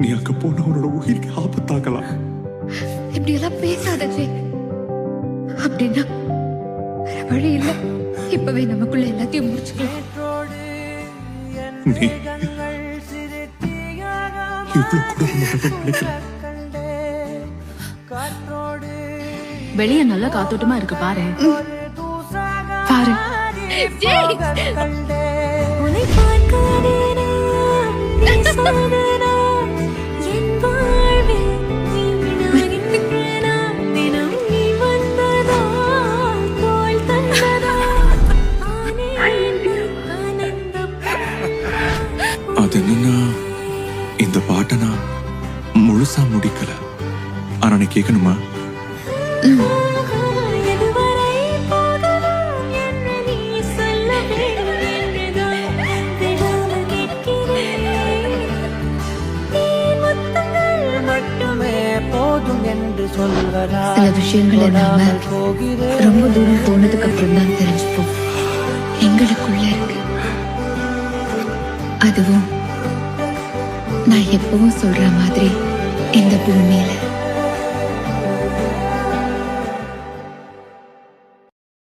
நீ அங்க போன உன்னோட உயிருக்கு ஆபத்தாகலாம். இப்படி எல்லாம் பேசாத ஜெய். அப்படின்னா வேற வழி இல்ல. இப்பவே நமக்குள்ள எல்லாத்தையும் முடிச்சுக்கலாம். நீ இவ்வளவு கூட நினைக்கல. வெளிய நல்ல காத்தோட்டமா இருக்கு பாரு. பாரு ஜெய். உன்னை பார்க்காதே நான் பேசாதனா என் வாழ்வில் நீ நினைக்கிறேனா தினம் நீ வந்ததா தோள் தந்ததா ஆனந்தம். அது என்னன்னா இந்த பாட்டை நான் முழுசா முடிக்கல. ஆனா நீ கேட்கணுமா? எதுவரை போகலாம் என்று நீ சொல்ல வேண்டும் என்றுதான் விடாமல் கேட்கிறேன். நீ முத்தங்கள் மட்டுமே போதும் என்று சொல்வதா சில விஷயங்களை நாம ரொம்ப தூரம் போனதுக்கு அப்புறம் தான் தெரிஞ்சுப்போம். எங்களுக்குள்ள இருக்கு. அதுவும் நான் எப்பவும் சொல்ற மாதிரி இந்த பூமியில